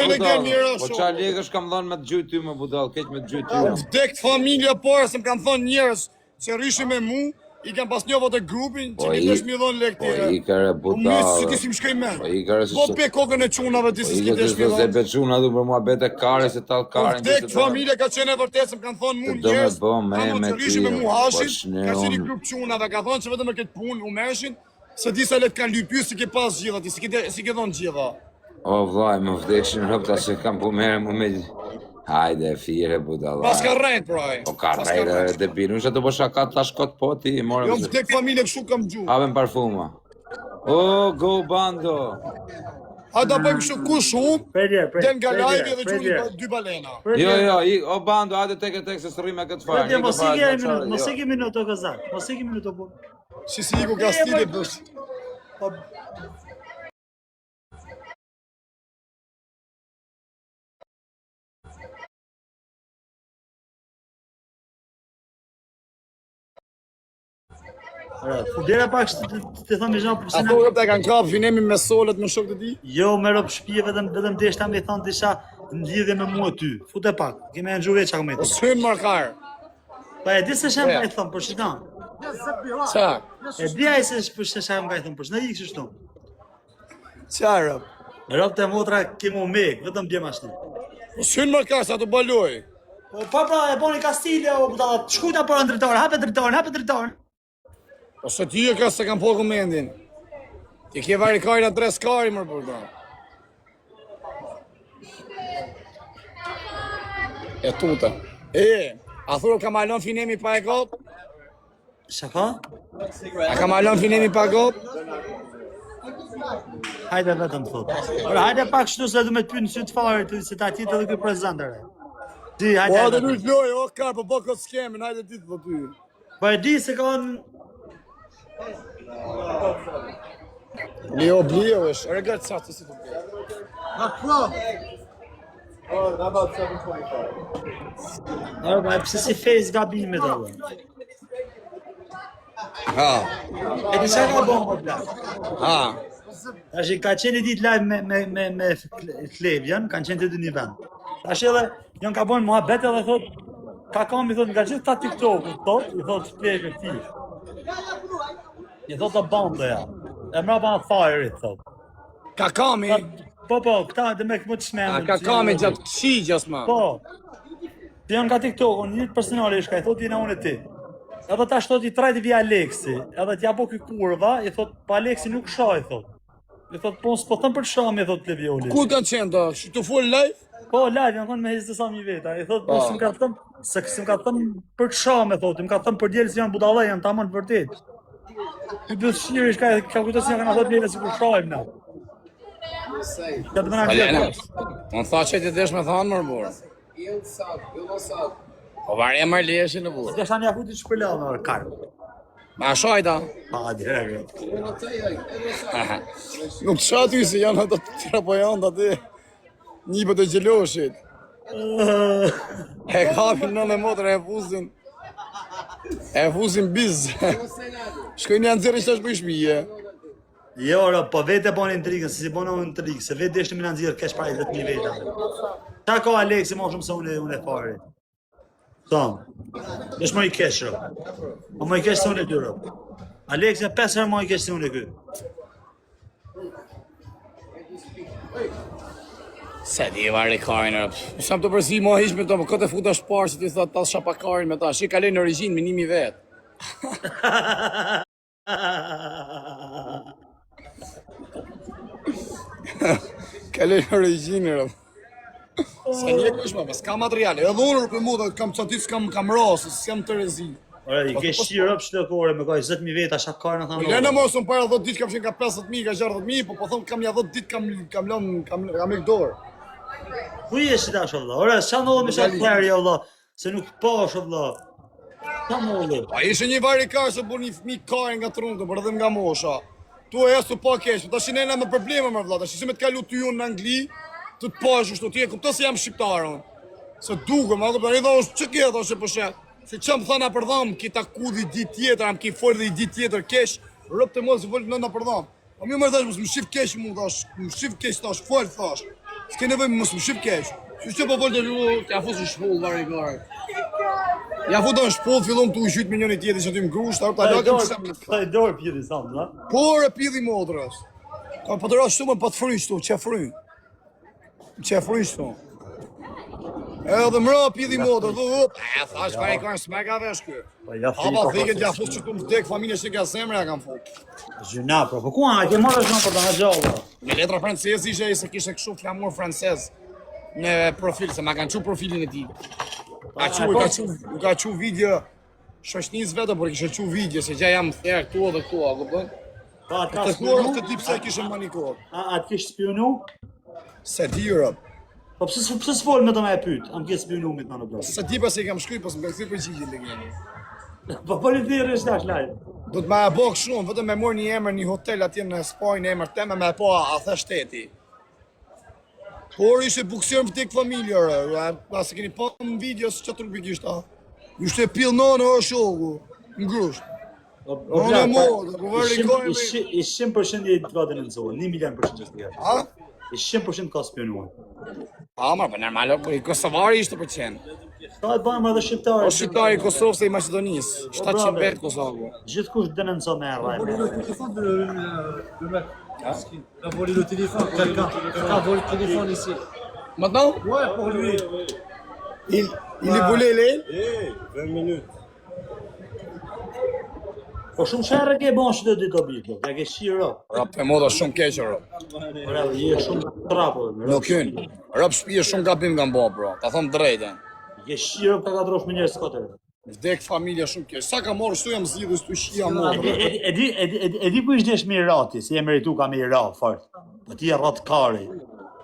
Po qa legësh kam dhënë me të gjyë ty më budall, keq me të gjyë ty. Vdek familja parë se më kanë thonë njerëz që rrishin me mu, i kanë pas njëva të grupin që këtë është mi dhonë lek tjera. Po i kare budall. Si ti si më shkoj men. Po i kare se... Po pe kokën e qunave ti si t'ki është mi se pe quna du për mua bete kare se tal kare. Vdek familja ka qenë e vërtet se më kanë thonë mu njerëz, që rrishin me mu hashin, ka qenë i grup qunave, ka thonë që vetëm me këtë punë u mershin, se disa let kanë lypy si ke pas gjitha ti, si ke dhonë gjitha. O vlaj, më vdekshin rëpta se kam po mere mu me... Hajde, fire, budalla. Pas ka rejt, praj. Po ka rejt, debil. Unë që të bësha ka ta shkot po ti, morëm... Jo, më vdek familje kështu kam gju. Havem parfuma. O, go bando. A da bëjmë kështu kush unë, den nga lajvi dhe gjuni 2 balena. Jo, o bando, hajde tek se së rrime këtë farë. Mos e kemi në të gëzat, mos e kemi në të bërë. Si iku ka stile bësh. Dera pak të thëmë gjë për A thua ta kanë kap finemi me solet me shok të ti? Jo, me rob shtëpi vetëm deshta më thon disa në lidhje me mua ty. Fute pak. Kemë nxurë çka më thon. Syn markar. Pa e di se çfarë më thon për shitan. Ça? E di ai se për çfarë më thon për. Na ik kështu. Çfarë? Rob të motra kemo me, vetëm bjem ashtu. Syn markar sa të baloj. Po pra e boni Kastilë o budalla. Shkujta për drejtor, hapet drejtor. O së ty e ka se kam po komendin. Ti ke vari kari në 3 skari mërë përda. E tuta. A thurë ka malon finemi pa e kop? Shaka? A ka malon finemi pa kop? Hajde vetëm thot. Ora hajde pak kështu se du me të pynë sy të farë se ta qitë edhe këtë prezentare. Di, hajde. Po hajde nuk loj, o ka po po këtë skemin, hajde ditë po ty. Po e di se kanë... Leo është, regard sa të si të bërë. Not club! Oh, about 7:25. Ora, pse si fejs gabimit edhe? Ha. E di çka ka bën më plak? Ha. Tash ka qenë ditë live me Klevian, kanë qenë të dy një vend. Tash edhe janë ka bën muhabet edhe thot ka kam i thot nga gjithë ta TikTok-ut thot, i thot Klevi ti. I thot të bando ja. E mrapa në fire i thot. Ka kami? Po, këta dhe me këmë të shmenë. A ka kami gjatë qigjas ma? Po. Të janë nga TikTok, një personale ishka, i thot jena unë e ti. Edhe ta shtot i trajti via Aleksi, edhe t'ja bo këj kurva, i thot, pa Aleksi nuk sha, i thot. I thot, po s'po thëm për shami, i thot Levioli. Ku kanë qenë ta? Që të full live? Po, live, janë konë me hezë të sami veta. I thot, po s'm ka thëm, se s'm ka thëm për shami, i thot, im ka thëm për djelë si janë budalla, janë tamon vërtet. I bëth shirë ishka, ka kujtës një kanë thot njëve si kur shajmë na. Unë tha që ti desh me thanë mërë burë. Po varje mërë leshin në burë. Dhe shani akuti që përlevë në karë. Ma shajta. Pa, dirë. Nuk të shatu si janë ato të tira po janë të ti. Një për të gjeloshit. E kapin në në motër e fuzin. E fuzin biz. Shkoj një nëzirë që është për shpije. Jo, po vete boni intrigën, se si boni intrigë, se vete deshtë me në nëzirë kesh pari 10.000 veta. Ta ka Aleksi ma shumë se unë e fari. Thonë, është ma i kesh, rë. Ma i kesh se unë e dy, rë. Aleksi e 5 herë ma i kesh se unë e ky. Se di vari karin, rë. Sham të përzi ma hish me të më këtë e futa shparë, se ti thot tas shapa karin me ta. Shi kalej në origin me 1.000 vetë. Kalej në origin, rë. Se një kush ma, s'ka materiale. Edhe unë për mu dhe kam qatit s'kam rosë, s'kam të rezi. Ora, i ke shirë rëpë shtë kore me kaj 10.000 veta, shakarë në thamë në. Lene mos unë para 10 ditë kam qenë ka 50.000, ka 60.000, po thëmë kam ja 10 ditë kam lek dorë. Ku i e shita shovla? Ora, qa në dhe me shatë klerë, jo, se nuk po, shovla. Qa në dhe? A ishe një vari karë se bur një fmi karin nga trunë, për edhe nga mosha. Tu e esu pa keshë, ta shinena me probleme më vla, ta shi me të kalu ty unë në Angli, të të pashë shtu, ti e kupto se jam shqiptarën. Se duke, ma kupto, i dhosh që kje, thoshe përshet. Se që më thana për dhamë, ki ta ku dhe i dit tjetër, am ki forë dhe i dit tjetër kesh, rëpë të mos i folë në për dhamë. A mi më thash, më shif kesh mu, thash, më shif kesh, thash, folë, thash. S'ke nevojë mos më shif keq. Që po volte ju t'ja fus në shpull vari gare. Ja futon në shpull, fillon tu gjyt me njëri tjetrin që ty më grush, ta lakëm. Sa i dorë pjedi sa, ha? Por e pidhi modrës. Ka po të rash shumë pa të fryj këtu, çe fryj. Çe fryj këtu. Edhe mra pidhi modrë, thash vari gare s'ma ka vesh ky. Po ja Hapa thiket ja fus që tu më vdek familja që ka zemra ja kam fut. Gjuna, po ku a ke marrë shumë për ta gjallë? Me letra franceze ishe se kishe kështu flamur francez në profil, se ma kanë çu profilin e tij. Ka çu video shoqnis vetë, por kishe çu video se gja jam therë këtu edhe këtu, a kupton? Pa ta Të thua se ti pse kishe manikor. A ti kish spionu? Se ti Europe. Po pse s'fol me të më e pyet? Am ke spionu me të në blog. Se ti pas e kam shkruaj, pas më kthy përgjigjen legjendë. Po po i thirrë tash live. Do të më e bëk shumë, vetëm me mor një emër një hotel atje në Spanjë, emër tema me po a the shteti. Por ishte buksier më tek familja, pas keni pa në video se çfarë trupi kishte. Ishte pill nonë o shoku, ngrush. Unë mod, ku vëri gojë. Ishte 100% i gatën në zonë, 1 milion % është. Ha? Ishte 100% ka spionuar. Pa, po normal, po i Kosovari ishte për qenë. Ka të bëjmë edhe shqiptarë. O shqiptari i Kosovës e i Maqedonisë, 700 vetë Kosovë. Gjithkush denoncon me rraj. Il a volé le téléphone, quelqu'un a volé le téléphone ici. Maintenant? Ouais, pour lui. Il est volé les? 20 minutes. Po shumë sherrë ke bon që të do bëj, ja ke shiro. Rap e moda shumë keq rap. Ora, je shumë trapo. Nuk hyn. Rap shtëpi shumë gabim kanë bë, bro. Ta them drejtën. Je shiro ka kadrosh me njerëz skotë. Vdek familja shumë keq. Sa ka marrë shtu jam zgjidhur stu shija më. E di ku ishte Mirati, si e meritu ka Mirat fort. Po ti e rrat kari.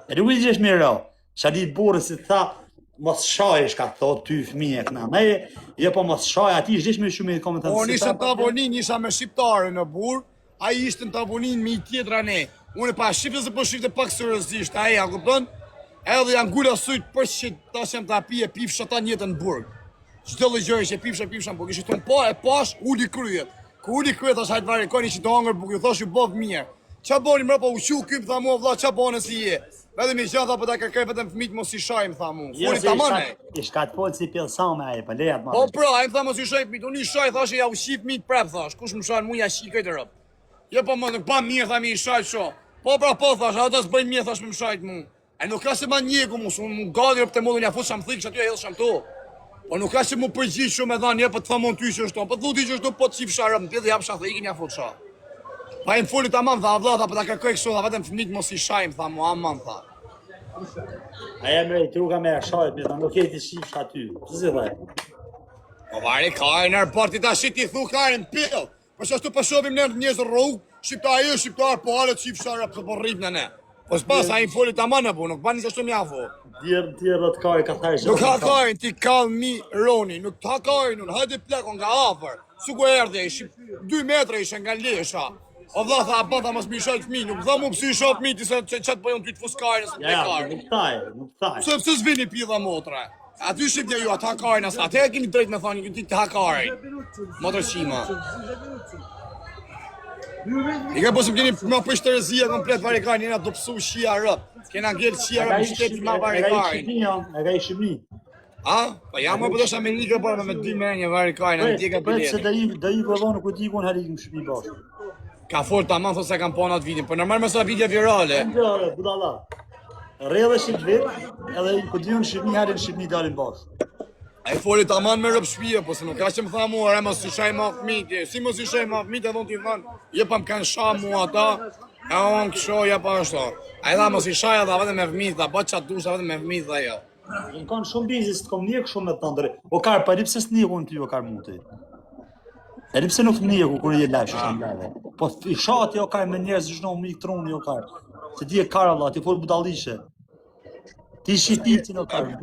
E di ku ishte Mirat. Çali burrë si tha mos shajsh ka thot ty fëmijë këna. Me jo po mos shaj aty ishte më shumë komentar. Po nisha në tavonin, isha me shqiptare në burr. Ai ishte në tavonin me i tjetra ne. Unë pa shifte se po shifte pak seriozisht, ai a kupton? Edhe janë ngula syt për që tash jam ta pije pifsha ta njëtën në burg. Çdo lloj gjëje që pifsha, po kishte thon po e pash uli kryet. Ku uli kryet tash hajt vari koni që të hangër bukë, thosh ju bov mirë. Ç'a boni më po ushu ky tha mua vlla ç'a bone si je. Vetëm i gjata po ta kërkoj vetëm fëmijët mos i shajm tha mua. Foli tamam. I shkat polci pellson me ai, po lejat më. Po pra, ai tha mos i shaj fëmijët, unë i shaj thash ja ushif fëmijët prap thash. Kush më shan mua ja shikoj të rrop. Jo po më nuk pa mirë tha mi i shaj ço. Po pra po thash, ata s'bëjnë mirë thash më shajt mua. Ai nuk ka se ma njegu mos unë gati rrop të modun ja fusham thik aty hedh sham tu. Po nuk ka se mu përgjigj shumë e dhanë, po të thamon ty që është po thuti që është po të çif sharëm, ti jap shah ikin ja fut sha. Pa im foli tamam tha vlla tha po ta kërkoj kështu tha vetëm fëmijët mos i shajm tha mua aman tha. Ai më i truka me shajt, më tha nuk e ti shif aty. Pse vaj? Po vari ka në aeroporti tash ti thu kanë pill. Po ashtu po shohim ne njerëz rrugë, shqiptar po halet çif sharë po rripna ne. Po s'pas ai foli tamam apo nuk bani ashtu mjafo. Djerë ka ka thashë. Nuk ha kajnë, ti call me Roni, nuk ta kajnë unë, hajde plakon nga afer. Su ku erdhe, 2 metra ishe nga lesha. O vlla tha, bata mos mi shajt fëmi, nuk dha mu pësi i shajt fëmi, ti se qatë po jonë ty të fus kajnë, se të kajnë. Nuk thaj. Pse s'vini pidha motra? Aty shqiptja ju, atë ha kajnë asë, atë e keni drejt me thani, ti të ha kajnë. Motra qima. I ka posim keni ma për shtërëzia komplet varikajnë, njëna do pësu shia rëp. Kena ngellë shia rëp, shteti ma varikajnë. E ka i Shqipni. A? Pa jam më përdojsh Amerika për me 2 menje varikajnë, në tjeka biletë. Se biletë. da i vëllonë ku ti ku në harikim Shqipni bashkë. Ka folë tamam, thot se kam po në atë vidin, për nërmarë me sa vidja virale. Ndërë, budala. Rrëdhe Shqip vetë, edhe ku di unë Shqipni harin Shqipni dalin bashkë. A i foli tamam me rëpë shpia, po se nuk ka që më tha mua, mos i shaj ma fëmijë, si mos i shaj ma fëmijë, edhe unë t'i thanë, je pa më kanë sha mua ata, e unë kësho, je pa është. A i tha mos i shaj edhe vetëm me fëmijë, tha, ba qatë dusha vetëm me fëmijë, tha jo. Në kanë shumë bizis të kom njekë shumë me të ndërë. O karë, pa ripë se s'njekë unë ty o karë muti. E ripë se nuk njekë kur i e lashë shumë lave. Po i shati o karë me njerës zhno më i truni o karë. Se ti e karë Allah, ti folë budalishe. Ti shqipicin o karë,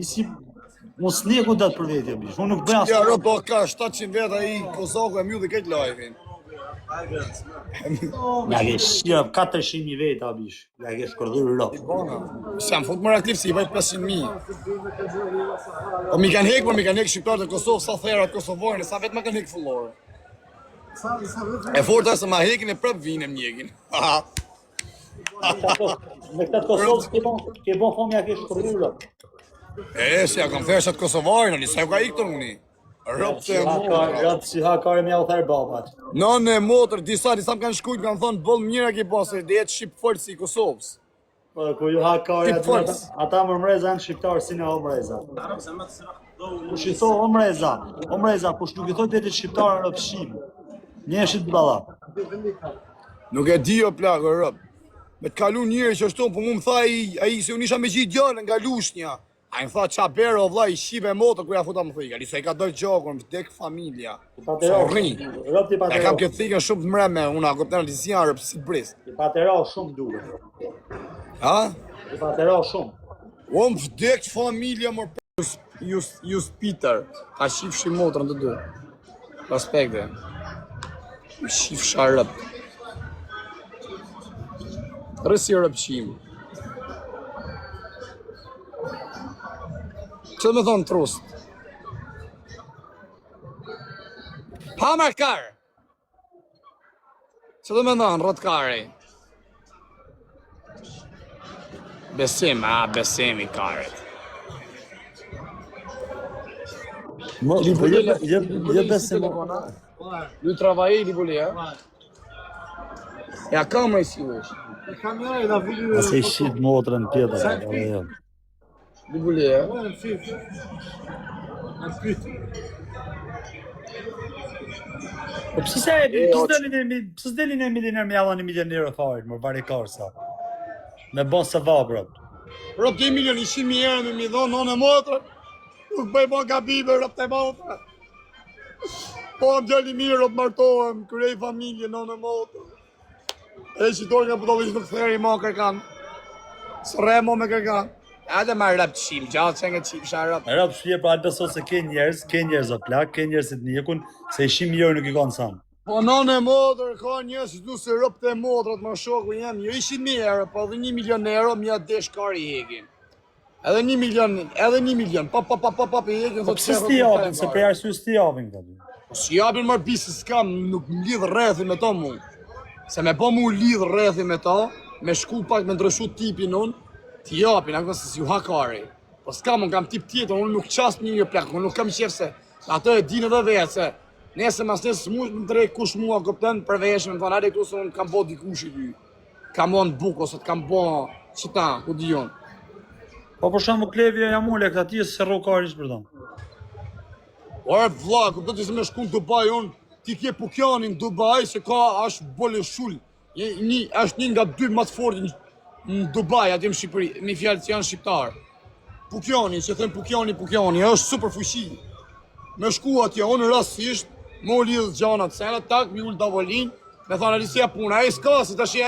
mos njekë u datë për vetë, unë nuk bëja Ja, rëpa ka 700 veta i Kozaku e mju dhe këtë live-in. Ja ke shqirë 400.000 veta, bish. Ja ke shkërdhur rëpë. Se jam fut më aktiv si i bajt 500.000. Po mi kanë hek shqiptarët e Kosovë, sa therat Kosovojnë, sa vetë ma kanë hek fullore. E forta se ma hekin e prap vinem njegin. Me këtë Kosovës ke bon fomja ke shkruar. Si ja kam theshat kosovarin, ali sa ka iktur uni. Rob të motra. Rob si hakare me authar babat. Nënë motër, disa më kanë shkujt, kanë thonë boll mira ke pasur, dhe jetë shqip fort si Kosovës. Po ku ju hakare ata mërmreza janë shqiptar si në omreza. Kush i thon omreza, kush nuk i thot vetë shqiptar në pshim. Njëshit balla. Nuk e di o plak, Rob. Me të kalu njëri që ashtu, po mu më tha ai se unë isha me gjitë djallën nga lushnja. A më tha qa bero vlla i shive motor kur ja futa më thika, li se i ka dojtë gjokur, më vdek familja. Sorri. E kam këtë thikën shumë të mreme, unë a kuptën li si janë rëpë si brist. I patera shumë duhet. Ha? I patera shumë. O më vdek familja mërë për Just Peter, ka shifshi motorën të dy. Respekte. Shifsha rëpë. Rësi rëpëshim. Që me thonë trust? Hamar kar! Që dhe me thonë rëtkari? Besim i karit. Je besim. Lui travailler, li voulait, hein? Ja ka më i sivesh. Ase i shqit motrën tjetër. Li voulait, hein? Po pse s'delin e milioner me javën e milionerë farit, më bari karsa. Me bon se vabrat. Rob të 1 milion, 100.000 euro me mi dhonë nënë e motrë. Nuk bëj bon gabime, rob të motrë. Po më gjali mirë, rob martohem, kërrej familje nënë e motrë. E qitor nga pëtolli që nuk theri ma kërkan. Së remo me kërkan. Edhe ma rap qim, gjallë që nga qim shë rap. Rap shpje pra alë beso se ke njerëz o plak, ke njerëzit njekun, se i 100 milionë nuk i konë sanë. Po nënë e motrë, ka njës që du se rëp të motrët më shoku jem, jo 100.000 euro, po edhe 1 milion euro, mja desh kari i hekin. Edhe 1 milion, pa i hekin. Po pëse s'ti javin, se prej arsye s'ti javin këtu. Po si javin marë bisë s'kam, nuk më lidhë rrethi me to mu. Se me po mu lidhë rrethi me to, me shku pak me ndryshu tipin unë, t'i japin, akë se si u hakari. Po s'kam, unë kam tip tjetër, unë nuk qasp një plak, unë nuk kam qef se ato e dinë dhe vetë, se nese mas nesë s'mush më drejt kush mua këpten përveshme, më thonë, ale këtu se unë kam bo dikush i dy. Kam bo në buk, ose t'kam bo qita, ku di jonë. Po për shumë klevja jam ule, këta ti e se rokarish për tonë. Ore vla, këpëtë që se me shku në Dubai unë, ti kje pukjanin Dubai, se ka është bole shull. Është një nga 2 më të fortë në Dubai, aty në Shqipëri, mi fjallë që janë shqiptarë. Pukjani, që them pukjani, është super fuqi. Me shku atje, unë rastisht, më u lidhë gjanat senet, tak, mi ullë davolin, me thonë, alisja puna, s'ka, se të shi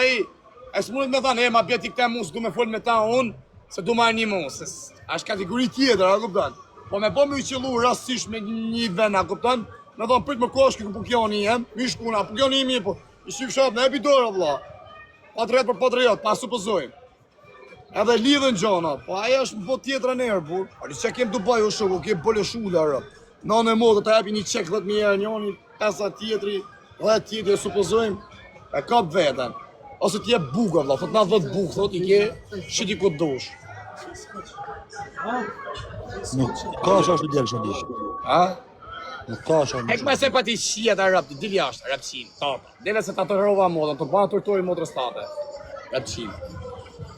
s'mundet me thonë, ma bjeti këte mu, s'du me folë me ta unë, se du ma një mu, se është kategori tjetër, a kuptan. Po me po me u qëllu rastisht me një ven, a kuptan, me thonë, prit më koshki ku pukjani jem, mi shkuna, pukjani imi, po, i shqip shab, ne e bidore, vla. Patriot për patriot, pa supozojmë. Edhe lidhen gjana, po aja është më po tjetra nërë, bur. Ali që kem Dubai o shumë, kem bële shulla, rë. Nënë e modë, të jepi një qek 10.000 euro njoni, 5 tjetri, 10 tjetri, supozojmë, e kap veten. Ose t'je buka, vla, thot na 10 buk, thot i ke, shiti ku dosh. Nuk ka është djelë që dishë. Ha? Nuk ka është Hek me se pa ti shia të rap, dili ashtë, rapsin, tata. Dele se ta të rova modën, të banë tortori modrës tate. Rapsin.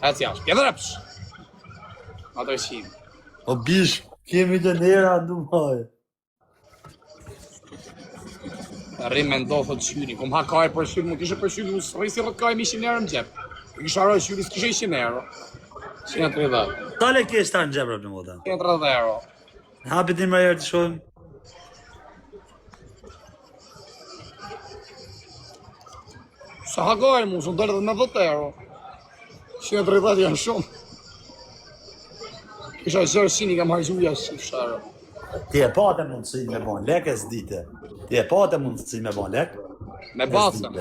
E si ashtë, pjedhe rapsh. Ma të rëshim. O bish, kemi të nera, du maj. Rrim me ndohë të shyri, kom hakaj për shyri, më kishe për shyri, u së rrisi rëtkaj me 100 euro në gjep. Kisha rroj shyri, s'kishe 100 euro. 130. Tale ke shtar në gjepra për moda? 130 euro. Hapit një më herë të shumë. Sa hakaj mu, së ndërë dhe me 10 euro. 130 janë shumë. Kisha qërë shini kam hargjuja shifsharë. Ti e pa të mundësi me bon lek e s'dite. Ti e pa të mundësi me bon lek. Me bacëm.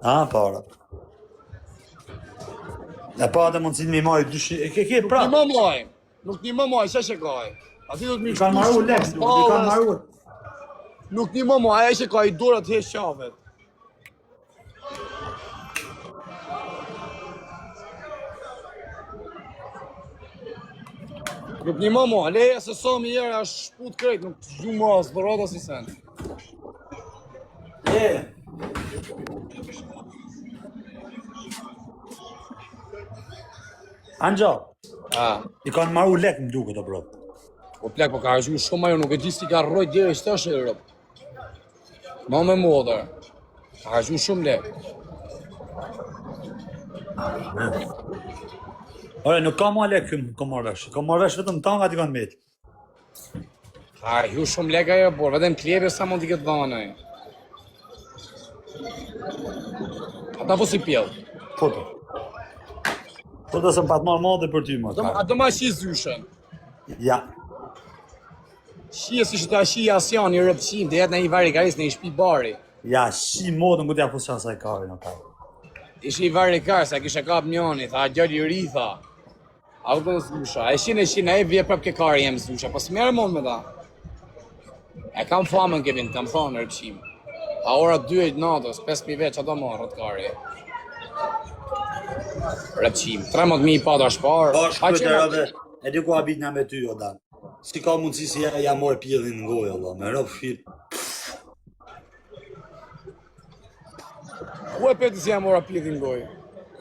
A, para. E pa të mundësi me maj dyshi. E ke pra. Nuk një më maj. Nuk një më maj, që kaj. Ati do të mi Kanë maru lek, i kanë maru. Nuk një më maj, e që ka i dora të hesh qafet. Nuk një mo, leja se sa mi jere është shput krejt, nuk të zhu ma, së bërata si sen. Angjo, A, i kanë marru lek më duke të bro. po plak, po ka argju shumë ajo, nuk e gjithë si ka rrojt djeri së të shërë. Ma me modër. Ka argju shumë lek. Ore, nuk ka ma lek këmë marrësh. Ka marrësh vetëm tangat i kanë metë. Ka argju shumë lek ajo, por vetëm klebe sa mund t'i këtë dhanë ajo. Ata po si pjellë. Foto. Foto se më patë marrë madhe për ty, më. A do ma shi zyshen. Ja. Shie si që ta shi asjan i rëpqim, dhe jetë në i vari karis në i shpi bari. Ja, shi modën ku t'ja fusha asaj kari në kari. Ishe i vari karis, a kishe kap njoni, tha gjallë i ri, tha. A u të në zysha, e shina, e vje prap ke kari jem zysha, po s'merë mund me ta. E kam famën kevin, kam thonë në rëpqim. A ora 2 natës, 5.000 veç, ato marrë të kari. Rëpqim, 13.000 i pata shparë. Bashkë këtë rëve, e di ku abit nga me ty, o dan. Si ka mundësi si ja morë pjellin në gojë, Allah, me rëpë shqip. Ku e peti si jam ora pjetin gojë?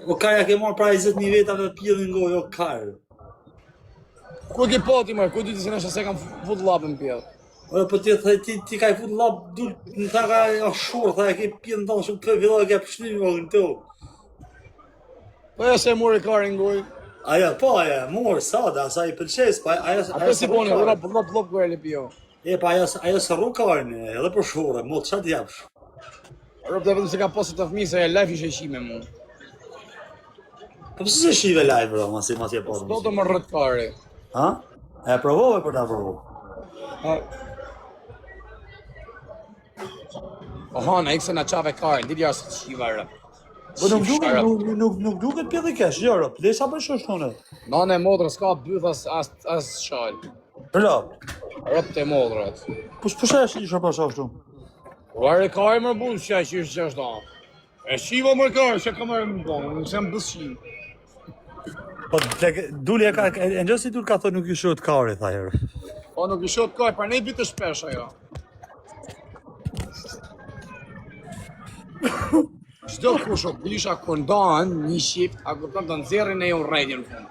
O karja ke marë pra 20.000 vetave pjellin në gojë, o karë. Ku e ke pati mërë, ku di të si nështë se kam fut lapën pjellë? O, po ti ka i fut lap, du, në ta ka ashur, tha e ke pjellin të shumë të filloj e ke pëshnimi o në të. Po e se mori karin gojë. Aja, po, aja, morë, sada, asa i pëlqes, pa aja Apo si poni, ora lop gojë le pjo. E, pa aja së rru karin, edhe për shore, mo të qatë japsh. Rëp të vetëm se ka posit të fmi, se e life ishe shime mu. Po pëse se shive live, bro, mas e po Do të më rrët kari. Ha? E provove për ta provu? Oha, në ikse në qave karin, diri asë të shiva rëp. Po nuk duket pjellë i kesh, jo, rëp, dhe sa për shoshtone? Nane e modrës ka byth as shalë. Rëp, Rëp të modrët. po shpësha e shishë për shoshtu? Ore kari më bunë që e qishë që është da. E shiva më kari, që ka mërë më bënë, nuk se më bësqim. Po, duli e ka, e në gjësi dul ka thë nuk i shot kari, tha herë. Po nuk i shot kari, par ne i bitë shpesh ajo. Çdo kush o bisha këndon një shift, a kupton të nxjerrin e unë rrejtjen në fund.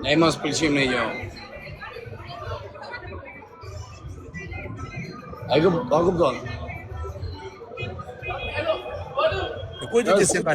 Ne i mos pëlqim në jo. A kupton? Kujtë të se ka